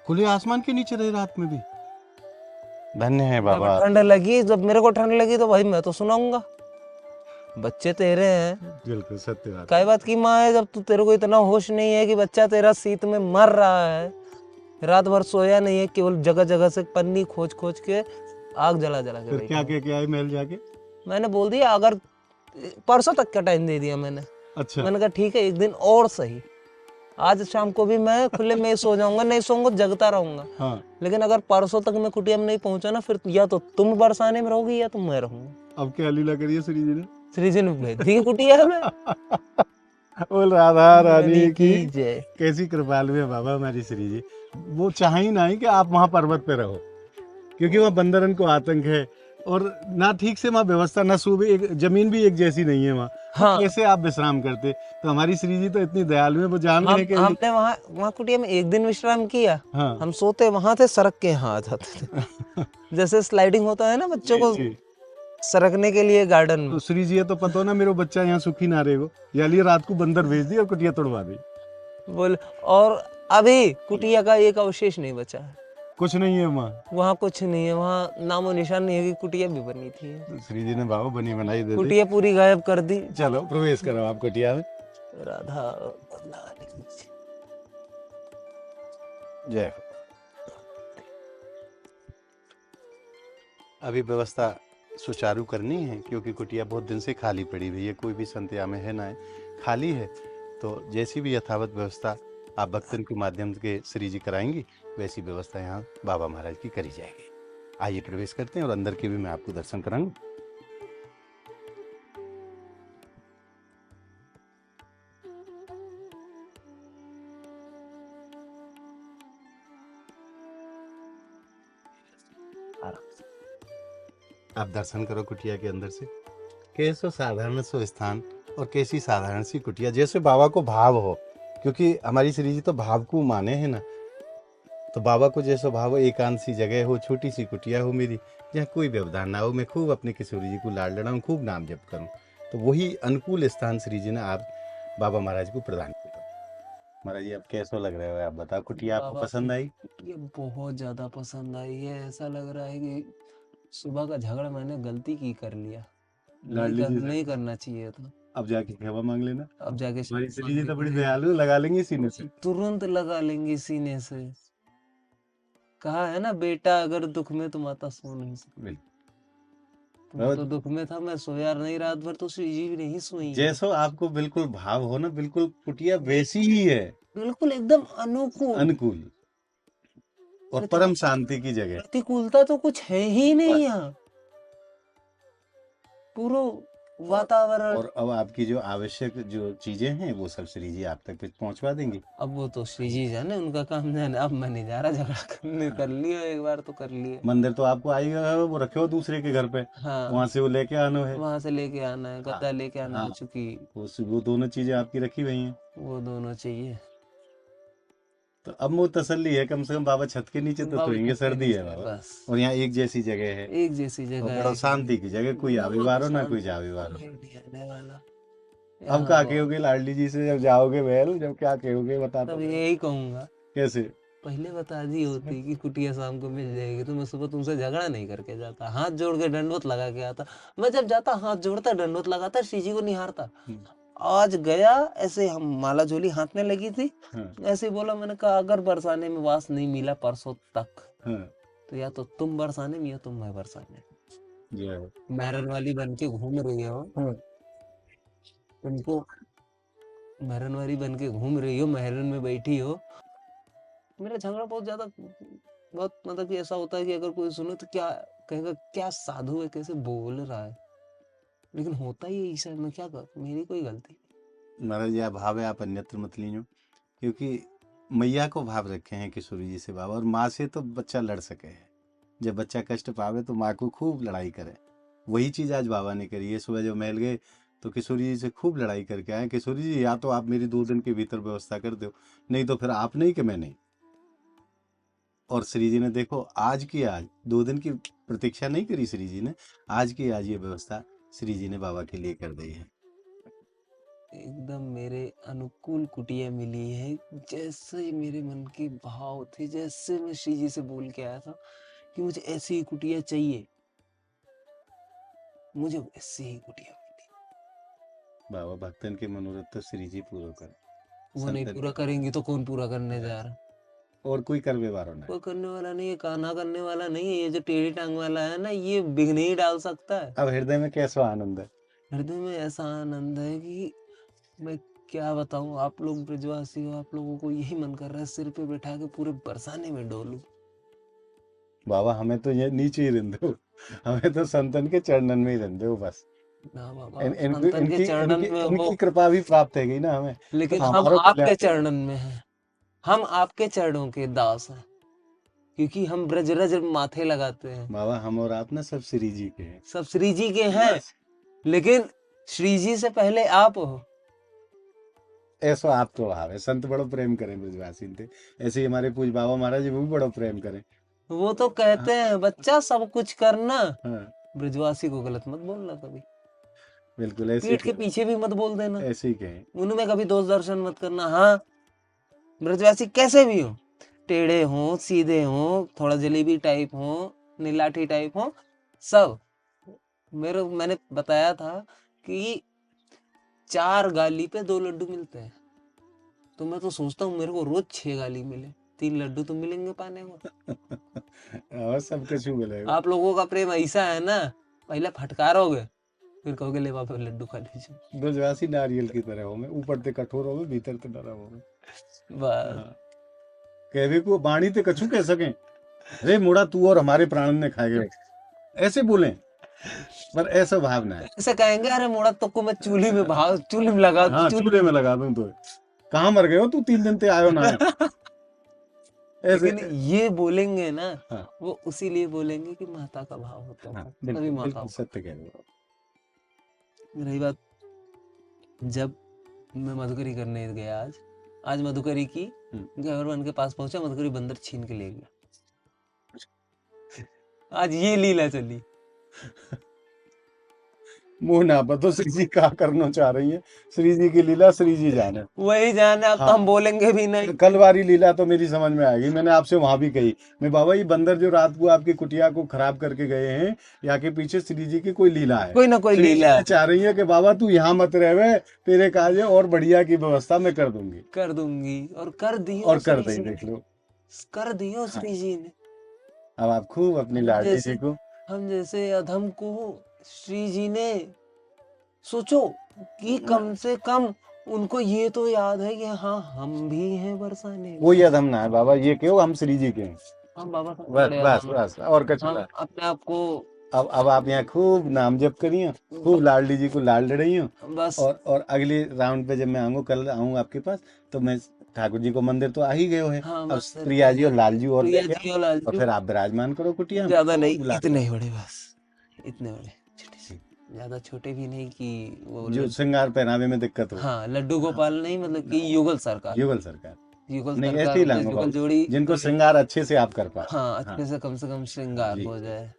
खुले आसमान के नीचे रहे रात में भी। धन्य है बाबा।
ठंड लगी, जब मेरे को ठंड लगी तो भाई मैं तो सुनाऊंगा। बच्चे तेरे हैं,
बिल्कुल सत्य बात।
कई बात की माँ है, जब तू तेरे को इतना होश नहीं है कि बच्चा तेरा शीत में मर रहा है, रात भर सोया नहीं है, केवल जगह जगह से पन्नी खोज खोज के आग जला जला के
फिर
बैठा
क्या
हूँ।
कह के आए महल जाके?
मैंने बोल दिया अगर परसों तक का टाइम दे दिया मैंने।
अच्छा।
मैंने कहा ठीक है, एक दिन और सही, आज शाम को भी मैं खुले में सो जाऊंगा, नहीं सोऊंगा जगता रहूंगा,
हाँ।
लेकिन अगर परसों तक मैं कुटिया में नहीं पहुंचा ना, फिर या तो तुम बरसाने में रहोगी या तो मैं रहूंगा।
अब क्या लीला करिए श्री जी ने?
श्री जी ने भेज दी कुटिया में।
बोल राधा रानी की
की जय।
कैसी कृपालु है बाबा हमारी श्री जी। वो चाह ही नहीं कि आप वहां पर्वत पे रहो, क्योंकि वहाँ बंदरन को आतंक है और ना ठीक से वहाँ व्यवस्था, ना सुबह एक जमीन भी एक जैसी नहीं है वहाँ। तो
हाँ,
कैसे आप विश्राम करते? तो हमारी श्री जी तो इतनी दयालु है, वो जान गए कि
हमने वहाँ वहाँ कुटिया में एक दिन विश्राम किया।
हाँ।
हम सोते वहां थे, सड़क के यहाँ आ जाते थे। जैसे स्लाइडिंग होता है ना बच्चों को
जी।
सरकने के लिए गार्डन में।
तो श्री जी ये तो पता हो ना, मेरा बच्चा यहाँ सुखी ना रहेगो, या लिए रात को बंदर भेज दी और कुटिया तोड़वा दी।
बोल, और अभी कुटिया का एक अवशेष नहीं बचा है।
कुछ नहीं है वहाँ।
वहाँ कुछ नहीं है, वहाँ नामो निशान नहीं है कि कुटिया भी बनी थी।
तो श्री जी ने बाबा बनी बनाई दे दी।
कुटिया पूरी गायब कर दी।
चलो प्रवेश करो आप कुटिया में।
राधा रानी की
जय हो। अभी व्यवस्था सुचारू करनी है, क्योंकि कुटिया बहुत दिन से खाली पड़ी हुई है, कोई भी संत यहाँ में है ना है, खाली है। तो जैसी भी यथावत व्यवस्था आप भक्तन के माध्यम से श्री जी कराएंगी, वैसी व्यवस्था यहाँ बाबा महाराज की करी जाएगी। आइए प्रवेश करते हैं और अंदर के भी मैं आपको दर्शन कराऊंगा। आप दर्शन करो कुटिया के अंदर से। कैसो साधारण सो स्थान और कैसी साधारण सी कुटिया, जैसे बाबा को भाव हो, क्योंकि हमारी श्री जी तो भाव को माने हैं ना। तो बाबा को जैसा भाव हो, एकांत सी जगह हो, छोटी सी कुटिया हो मेरी, जहाँ कोई व्यवधान ना हो, मैं खूब अपने किशोरी जी को लाड लड़ाऊँ, खूब नाम जप करूँ, तो वही अनुकूल स्थान श्री जी ने आप बाबा महाराज को प्रदान किया। महाराज जी आप कैसा लग रहे हो, आप बताओ, कुटिया आपको
बाबा
पसंद आई?
ये बहुत ज्यादा पसंद आई है। ऐसा लग रहा है कि सुबह का झगड़ा मैंने गलती की कर लिया,
लाडली जी से
नहीं करना चाहिए था।
अब जाके क्षमा मांग लेना।
अब जाके
हमारी श्री जी तो बड़ी दयालु, लगा लेंगे सीने से।
तुरंत लगा लेंगी सीने से। कहा है ना, बेटा अगर दुख में तो माता सो नहीं सकती।
बिल्कुल।
मैं तो दुख में था, मैं सोया नहीं रात भर, तो श्री जी भी नहीं सोई।
जैसो आपको बिल्कुल भाव हो ना, बिल्कुल कुटिया वैसी ही है,
बिल्कुल एकदम अनुकूल।
अनुकूल और परम शांति की जगह।
प्रतिकूलता तो कुछ है ही नहीं यहाँ, पूरा वातावरण।
और अब आपकी जो आवश्यक जो चीजें हैं वो सब श्री जी आप तक पहुंचवा देंगी।
अब वो तो श्री जी जाने, उनका काम जाने। अब मैं नहीं जा रहा झगड़ा करने, कर लिया एक बार तो कर लिया।
मंदिर तो आपको आएगा, वो रखे हो दूसरे के घर पे,
हाँ,
वहां से वो लेके आना है,
वहां से लेके आना है, गद्दा लेके आना है,
हाँ।
चूंकि
वो दोनों चीजें आपकी रखी हुई हैं।
वो दोनों चाहिए।
तो अब वो तसल्ली है, कम से कम बाबा छत के नीचे तो
बाबा
सोएंगे,
छत के
सर्दी है
नीचे,
बाबा,
बस
और यहाँ एक जैसी जगह है,
एक जैसी
और
जगह
बड़ा
है।
शांति की जगह, कोई आवे वारो ना कोई जावे वारो।
नहीं आने वाला।
अब
यहाँ
क्या
वो-
कहोगे लाडली जी से जब जाओगे महल, जब क्या कहोगे बता
तब
दो।
यही कहूंगा,
कैसे?
पहले बता दी होती कि कुटिया शाम को मिल जाएगी, तो मैं सुबह तुमसे झगड़ा नहीं करके जाता, हाथ जोड़ के दंडवत लगा के आता। मैं जब जाता हाथ जोड़ता, दंडवत लगाता, श्री जी को निहारता। आज गया ऐसे, हम माला झोली हाथ में लगी थी,
हाँ,
ऐसे ही बोला, मैंने कहा अगर बरसाने में वास नहीं मिला परसों तक,
हाँ,
तो या तो तुम बरसाने में या तुम मैं बरसाने।
जय हो।
महरन वाली बन के घूम रही हो, तुमको महरन वाली बन के घूम रही हो, महरन में बैठी हो। मेरा झगड़ा बहुत ज्यादा, बहुत मतलब कि ऐसा होता है कि अगर कोई सुने तो क्या कहेगा, क्या साधु है, कैसे बोल रहा है, लेकिन होता ही है ईसा। मैं क्या कर, मेरी कोई गलती नहीं।
महाराज यह भाव है, आप अन्यत्र मत लीजिए, क्योंकि मैया को भाव रखे हैं किशोरी जी से बाबा, और माँ से तो बच्चा लड़ सके है। जब बच्चा कष्ट पावे तो माँ को खूब लड़ाई करे, वही चीज आज बाबा ने करी है। सुबह जब महल गए तो किशोरी जी से खूब लड़ाई करके आए, किशोरी जी या तो आप मेरी 2 दिन के भीतर व्यवस्था कर दो, नहीं तो फिर आप नहीं कि मैं नहीं। और श्री जी ने देखो आज की आज, 2 दिन की प्रतीक्षा नहीं करी श्री जी ने, आज की आज ये व्यवस्था श्री जी ने बाबा के लिए कर दी है।
एकदम मेरे अनुकूल कुटिया मिली है, जैसे मेरे मन के भाव थे, जैसे मैं श्री जी से बोल के आया था कि मुझे ऐसी ही कुटिया चाहिए, मुझे वैसी ही कुटिया मिली।
बाबा भक्तन के मनोरथ तो श्री जी पूरा करे,
वो नहीं
संतन
पूरा करेंगे तो कौन पूरा करने जा रहा?
और कोई करवे वारो ना।
कोई करने वाला नहीं है, कान्हा करने वाला नहीं है। ये जो टेढ़ी टांग वाला है ना, ये विघ्न ही डाल सकता है।
अब हृदय में कैसा आनंद है।
हृदय में ऐसा आनंद है कि मैं क्या बताऊं। आप लोग ब्रजवासी हो, आप लोगों को यही मन कर रहा है सिर पे बैठा के पूरे बरसाने में डोलूं।
बाबा हमें तो ये नीचे ही रहने दो, हमें तो संतन के चरणन में ही रहने दो बस।
ना बाबा,
इनकी
संतन के
इनकी
चरणन
इनकी
में हो,
इनकी कृपा भी प्राप्त हैगी ना हमें, तो
लेकिन हम
हमारो
आपके
कल्याण।
चरणन में हैं। हम आपके चरणों के दास हैं, क्योंकि हम ब्रज रज माथे लगाते हैं।
बाबा हम और आप ना सब श्री जी के हैं।
सब श्री जी के हैं,
बस
लेकिन श्री जी से पहले आप हो।
ऐसा आप तो भाव है, संत बड़ो प्रेम करें ब्रजवासी थे, ऐसे ही हमारे पूज बाबा महाराज जी वो भी बड़ो प्रेम करें।
वो तो कहते हैं बच्चा सब कुछ करना,
हाँ
ब्रजवासी को गलत मत बोलना कभी।
बिल्कुल ऐसे ही
पीठ के पीछे भी मत बोल देना,
ऐसे ही कहें।
उनमें कभी दोष दर्शन मत करना। हाँ, ब्रजवासी कैसे भी हो, टेढ़े हो, सीधे हो, थोड़ा जलेबी टाइप हो, नीलाठी टाइप हो, सब मैंने बताया था कि 4 गाली पे 2 लड्डू मिलते हैं। तो मैं तो सोचता हूँ मेरे को रोज 6 गाली मिले, 3 लड्डू तो मिलेंगे पाने को।
और सब कुछ मिलेगा।
आप लोगों का प्रेम ऐसा है ना, पहले फटकारोगे, फिर कहोगे ले बाबा लड्डू खा लीजिए।
ब्रजवासी नारियल की तरह हो, मैं ऊपर ते कठोर हो, भीतर ते नरम हो।
बस
हाँ। कहवे को बाणी ते कछु कह सके, रे मुड़ा तू और हमारे प्राणन ने खाएगे, ऐसे बोले, पर ऐसा भावना है।
ऐसे कहेंगे अरे मोड़ा तो को मैं चूल्ही में लगा दूं,
हाँ चूल्हे में लगा दूं। तो कहाँ मर गए हो तू, 3 दिन ते आयो ना है। ऐसे
लेकिन ये बोलेंगे ना,
हाँ
वो उसी लिए बोलेंगे कि माता का भाव होता है।
हाँ
तभी
बिल्कुल
माता
बिल्कुल सत्य कह रहे हो।
रही बात, जब मैं मधुकरी करने गया आज मधुकरी की गवर्नमेंट के पास पहुंचा, मधुकरी बंदर छीन के ले गया। आज ये लीला चली।
मुंह ना पर तो श्री जी क्या करना चाह रही है, श्री जी की लीला श्री जी जाने।
वही जाने, अब तो
हाँ।
हम बोलेंगे भी नहीं।
कल वाली लीला तो मेरी समझ में आएगी, मैंने आपसे वहां भी कही, मैं बाबा ये बंदर जो रात को आपकी कुटिया को खराब करके गए हैं, यहाँ के पीछे श्री जी की कोई लीला है,
कोई ना कोई
श्री जी
लीला है।
चाह रही है कि बाबा तू यहाँ मत रहे, तेरे काजे और बढ़िया की व्यवस्था मैं कर दूंगी।
कर दूंगी, और कर दी,
और कर दे, देख लो
कर दियो श्री जी ने।
अब आप खूब अपनी लाडली जी को,
हम जैसे अधम को श्री जी ने, सोचो कि कम से कम उनको ये तो याद है कि हाँ हम भी हैं बरसाने में।
कोई अधम ना है बाबा, ये क्यों, हम श्री जी के हैं।
हम बाबा
बस
बड़े
बस
अधम
बस और कुछ
हम
ना।
अपने आप को
अब आप यहाँ खूब नाम जप करिए, खूब लाडली जी को लाड रही हूँ।
बस
और अगले राउंड पे जब मैं आऊंगा, कल आऊंगा आपके पास, तो मैं ठाकुर जी को मंदिर तो आ ही गए है,
हाँ,
अब
बस
प्रिया जी और लाल जी और
प्रिया
लेके
जी
आओ,
और लाल
और
जी,
फिर आप विराजमान करो कुटिया में।
ज्यादा नहीं,
बुला
इतने ही बड़े, बस इतने बड़े, छोटे से, ज्यादा छोटे भी नहीं कि वो
जो श्रृंगार पहनावे में दिक्कत हो।
हाँ लड्डू गोपाल नहीं, मतलब कि युगल सरकार,
युगल सरकार
युगल
नहीं,
सरकार
ऐसे ही
मतलब
लाऊंगा
युगल
बाबू,
जोड़ी,
जिनको श्रृंगार अच्छे से आप कर पाए।
हाँ अच्छे से कम श्रृंगार
जी।
हो जाए।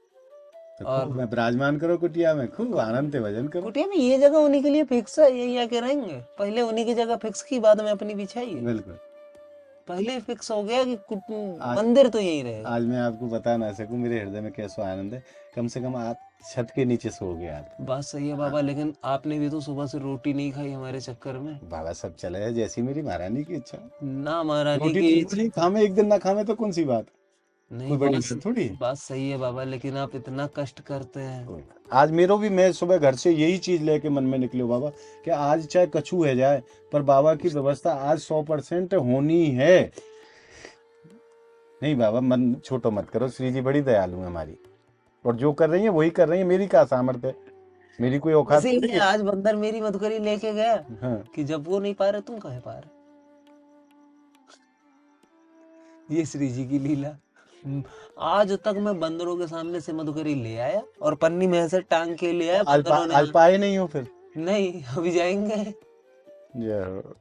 तो
और
खूब मैं विराजमान करो कुटिया में, खूब आनंद से भजन करो।
कुटिया में ये जगह उन्हीं के लिए फिक्स है, यही आके रहेंगे। पहले उन्हीं की जगह फिक्स की, बाद में अपनी बिछाई है।
बिल्कुल
पहले फिक्स हो गया कि मंदिर तो यही रहेगा।
आज मैं आपको बता ना सकूं मेरे हृदय में कैसा आनंद है, कम से कम आप छत के नीचे सो गए आप।
बात सही है बाबा, लेकिन आपने भी तो सुबह से रोटी नहीं खाई हमारे चक्कर में।
बाबा सब चले है, जैसी मेरी महारानी की इच्छा।
ना महारानी
रोटी
की
थोड़ी खामे, एक दिन ना खामे तो कौन सी बात,
नहीं,
कोई बड़ी बात थोड़ी।
बात सही है बाबा, लेकिन आप इतना कष्ट करते हैं।
आज मेरो भी, मैं सुबह घर से यही चीज लेके मन में निकलो बाबा, कि आज चाहे कछु है जाए, पर बाबा की व्यवस्था आज 100% होनी है। नहीं बाबा मन छोटो मत करो, श्री जी बड़ी दयालु है हमारी, और जो कर रही है वही कर रही है, मेरी क्या सामर्थ्य है, मेरी कोई औकात नहीं
इसीलिए
है।
आज बंदर मेरी मधुकरी लेके गया
हाँ।
कि जब वो नहीं पा रहे तुम कहे पा रहे। ये श्री जी की लीला। आज तक मैं बंदरों के सामने से मधुकरी ले आया और पन्नी में ऐसे टांग के ले आया, बंदरों ने
आज पाए नहीं हो फिर?
नहीं, अभी जाएंगे।
जय हो।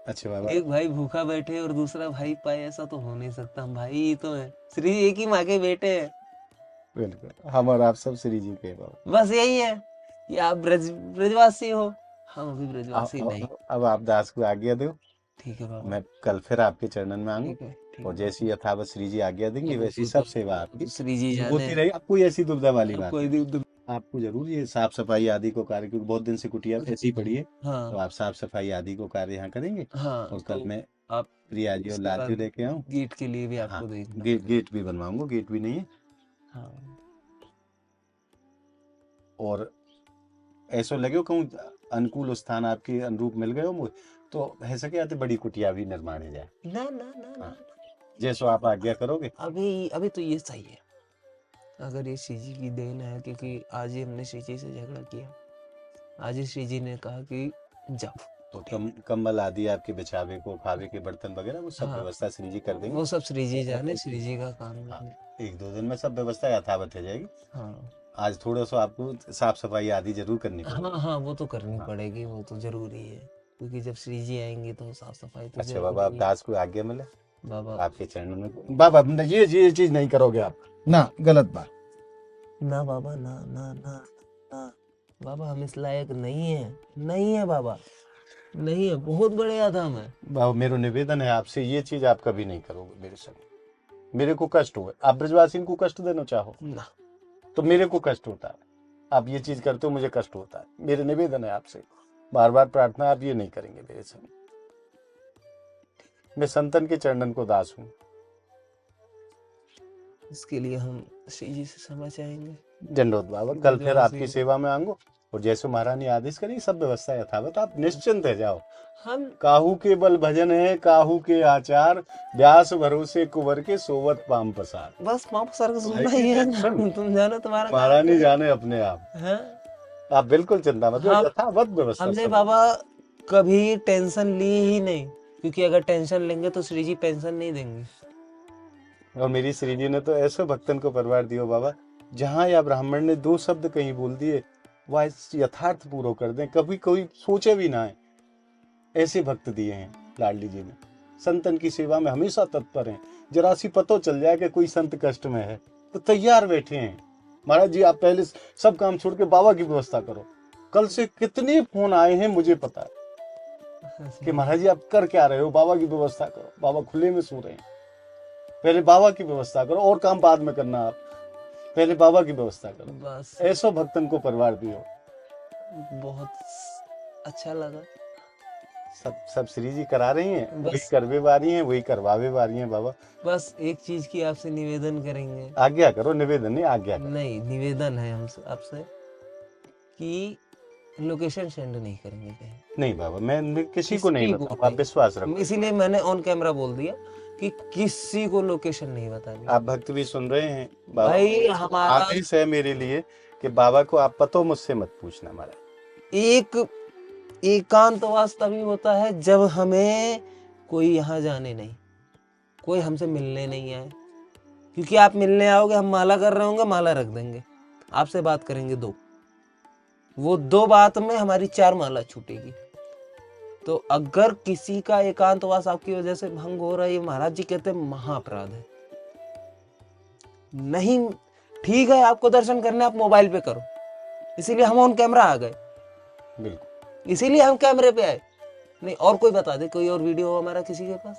अच्छा बाबा,
एक भाई भूखा बैठे और दूसरा भाई पाए, ऐसा तो हो नहीं सकता। हम भाई ही तो है, श्री एक ही माँ के बेटे हैं।
बिल्कुल हम और आप सब श्री जी के बाबा।
बस यही है कि आप ब्रजवासी हो, हम अभी ब्रजवासी नहीं।
अब आप दास को आज्ञा दो,
ठीक है बाबा,
मैं कल फिर आपके चरणन में आऊंगा,
ठीक है, ठीक
और
है।
जैसी यथावत श्री जी आज्ञा देंगे वैसी सब सेवा आपकी
श्री जी
होती
जाने,
रही, अब कोई ऐसी दुविधा वाली बात
कोई
नहीं।
भी
आपको जरूर ये साफ सफाई आदि को कार्य, क्योंकि बहुत दिन से कुटिया ऐसी ही पड़ी है, तो
हाँ
आप साफ सफाई आदि को कार्य यहाँ करेंगे।
हाँ,
और
तो
कल मैं
आप
प्रिया जी और
उसके
लाल जी
बाद
लेके आऊँ।
गेट के लिए भी
हाँ,
आपको देखना
गेट
पड़ेगा।
गेट भी बनवाऊंगा, गेट भी नहीं है।
हाँ
और ऐसा लगे कहूँ अनुकूल स्थान आपके अनुरूप मिल गए हो मुझे, तो है सके आते बड़ी कुटिया भी निर्माण हो जाए।
ना ना ना ना,
हाँ, जैसो आप आज्ञा करोगे।
अभी अभी तो ये सही है। अगर ये श्री जी की देन है, क्योंकि आज ही हमने श्री जी से झगड़ा किया। आज ही श्री जी ने कहा कि जाओ
तो
कुटिया।
कम्बल आदि आपके बिछावे को, खावे के बर्तन वगैरह वो सब
हाँ,
व्यवस्था श्री जी कर देंगे।
वो सब श्री जी जाने, श्री जी का काम
हाँ,
है।
1-2 दिन में सब व्यवस्था यथावत हो जाएगी।
हाँ
आज थोड़ा सा आपको साफ सफाई आदि जरूर करनी पड़ेगी।
हाँ हाँ, वो तो करनी
हाँ।
पड़ेगी, वो तो जरूरी है, क्योंकि जब श्री जी आएंगे तो साफ सफाई तो
अच्छा बाबा, आप
जरूरी है।
दास को आज्ञा मिले
बाबा
आपके चरणों में। बाबा ये चीज नहीं करोगे आप, ना गलत बात।
ना बाबा, ना ना ना ना बाबा, हम इस लायक नहीं है, नहीं है बाबा, नहीं है, बहुत बड़े आदम है।
बाबा मेरा निवेदन है आपसे, ये चीज आप कभी नहीं करोगे मेरे संग। मेरे को कष्ट हुआ, आप ब्रजवासी को कष्ट देना चाहो
ना,
तो मेरे को कष्ट होता है। आप ये चीज करते हो, मुझे कष्ट होता है। मेरे निवेदन है आपसे, बार बार प्रार्थना, आप ये नहीं करेंगे मेरे संग। मैं संतन के चरणन को दास हूँ।
इसके लिए हम श्री जी से क्षमा चाहेंगे।
दंडोत बाबा, कल फिर आपकी सेवा में आऊंगा, और जैसे महारानी आदेश करेगी सब व्यवस्था यथावत, आप निश्चिंत है जाओ।
हम
काहू के बल भजन है, काहू के आचार, व्यास भरोसे कुंवर के सोवत पाम पसार।
बस पाप सर को सुनना ही है ना, तुम जानो तुम्हारा काम
महारानी
है।
जाने अपने आप।
हाँ?
आप बिल्कुल चिंता मत करो,
हम-
यथावत व्यवस्था
हमने
सब।
बाबा कभी टेंशन ली ही नहीं, क्योंकि अगर टेंशन लेंगे तो श्री जी पेंशन नहीं देंगे।
और मेरी श्री जी ने तो ऐसे भक्तन को परिवार दियो बाबा, जहाँ या ब्राह्मण ने 2 शब्द कहीं बोल दिए, वह यथार्थ पूरा कर दें, कभी कोई सोचे भी ना है। ऐसे भक्त दिए हैं लाडली जी ने, संतन की सेवा में हमेशा तत्पर हैं। जरा सी पतो चल जाए कि कोई संत कष्ट में है तो तैयार बैठे हैं। महाराज जी आप पहले सब काम छोड़ के बाबा की व्यवस्था करो। कल से कितने फोन आए हैं मुझे पता है कि महाराज जी आप कर क्या रहे हो, बाबा की व्यवस्था करो, बाबा खुले में सो रहे हैं, पहले बाबा की व्यवस्था करो, और काम बाद में करना, आप पहले बाबा की व्यवस्था करो।
बस
ऐसो भक्तन को परिवार दियो।
बहुत अच्छा लगा।
सब श्री जी करा रही हैं, वही
बस
करवे वारी हैं, वही करवावे वारी हैं बाबा।
बस एक चीज की आपसे निवेदन करेंगे,
आज्ञा करो, निवेदन नहीं, आज्ञा करो।
नहीं निवेदन है हमसे आपसे कि लोकेशन सेंड नहीं करेंगे कहीं,
नहीं बाबा, मैं किसी को नहीं
किसी को
बताऊंगा, आप
नहीं।
विश्वास रखो।
इसीलिए मैंने ऑन कैमरा बोल दिया कि किसी को लोकेशन नहीं बतानी।
आप भक्त भी सुन रहे हैं बाबा,
भाई हमारा
आदेश है मेरे लिए कि बाबा को आप पतो मुझसे मत पूछना। महाराज
एक एकांतवास तभी होता है जब हमें कोई यहाँ जाने नहीं, कोई हमसे मिलने नहीं आए, क्योंकि आप मिलने आओगे, हम माला कर रहे होंगे, माला रख देंगे, आपसे बात करेंगे 2, वो 2 बात में हमारी 4 माला छूटेगी। तो अगर किसी का एकांतवास आपकी वजह से भंग हो रहा है, ये महाराज जी कहते हैं महाअपराध है। नहीं, ठीक है आपको दर्शन करने, आप मोबाइल पे करो, इसीलिए हम ऑन कैमरा आ गए,
बिल्कुल
इसीलिए हम कैमरे पे आए। नहीं और कोई बता दे, कोई और वीडियो हो हमारा किसी के पास,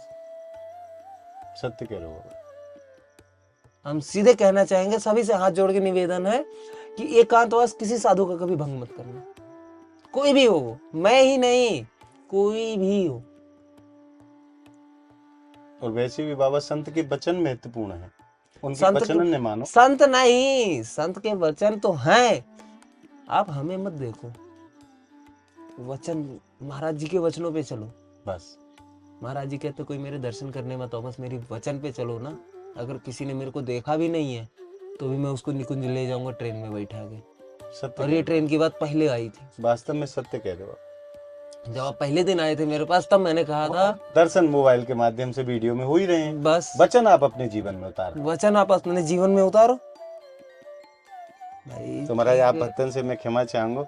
सत्य कह रहे हो बाबा।
हम सीधे कहना चाहेंगे, सभी से हाथ जोड़ के निवेदन है कि एकांतवास किसी साधु का कभी भंग मत करना, कोई भी हो, वो मैं ही नहीं, कोई भी हो।
और वैसे भी बाबा संत के वचन महत्वपूर्ण है, उनके
संत
वचन ने मानो।
संत नहीं, संत के वचन तो हैं, आप हमें मत देखो, वचन महाराज जी के वचनों पे चलो
बस
महाराज जी कहते कोई मेरे दर्शन करने मत आओ, बस मेरी वचन पे चलो ना। अगर किसी ने मेरे को देखा भी नहीं है तो भी मैं उसको निकुंज ले जाऊंगा ट्रेन में बैठा के।
सत्य
और ये ट्रेन की बात पहले आई थी,
वास्तव में सत्य कह रहे हो।
जब आप पहले दिन आए थे मेरे पास, तब मैंने कहा था
दर्शन मोबाइल के माध्यम से वीडियो में हो ही रहे हैं,
बस
वचन आप अपने जीवन में उतारो।
वचन आप अपने जीवन में उतारो भाई।
तो महाराज आप भक्तन से मैं क्षमा चाहूंगा,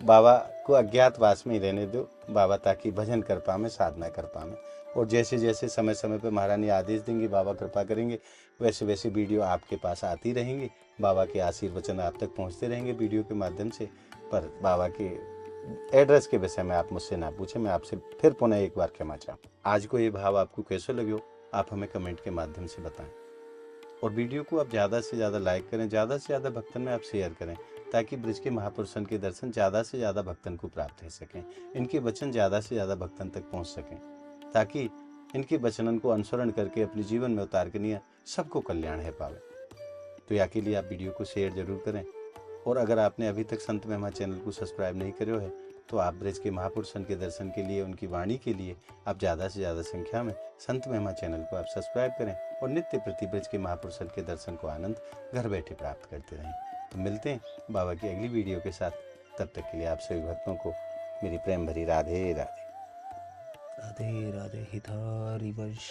बाबा को अज्ञातवास में ही रहने दो बाबा, ताकि भजन कर पावे, साधना कर पावे। और जैसे जैसे समय समय पे महारानी आदेश देंगी, बाबा कृपा करेंगे, वैसे वैसे वीडियो आपके पास आती रहेंगी, बाबा के आशीर्वचन आप तक पहुंचते रहेंगे वीडियो के माध्यम से। पर बाबा के एड्रेस के विषय में आप मुझसे ना पूछें, मैं आपसे फिर पुनः एक बार क्षमा चाहूँ। आज को ये भाव आपको कैसे लगे हो, आप हमें कमेंट के माध्यम से बताएं। और वीडियो को आप ज़्यादा से ज़्यादा लाइक करें, ज़्यादा से ज़्यादा भक्तन में आप शेयर करें, ताकि ब्रज के महापुरुषन के दर्शन ज़्यादा से ज़्यादा भक्तन को प्राप्त हो सकें, इनके वचन ज़्यादा से ज़्यादा भक्तन तक पहुँच सकें, ताकि इनके वचनन को अनुसरण करके अपने जीवन में उतार के नहीं सबको कल्याण है पावे। तो या के लिए आप वीडियो को शेयर जरूर करें। और अगर आपने अभी तक संत महिमा चैनल को सब्सक्राइब नहीं करो है तो आप ब्रज के महापुरुषन के दर्शन के लिए, उनकी वाणी के लिए आप ज़्यादा से ज़्यादा संख्या में संत महिमा चैनल को आप सब्सक्राइब करें और नित्य प्रति ब्रज के महापुरुषन के दर्शन को आनंद घर बैठे प्राप्त करते रहें। तो मिलते हैं बाबा की अगली वीडियो के साथ। तब तक के लिए आप सभी भक्तों को मेरी प्रेम भरी राधे राधे।
राधे राधे हितारी वर्ष।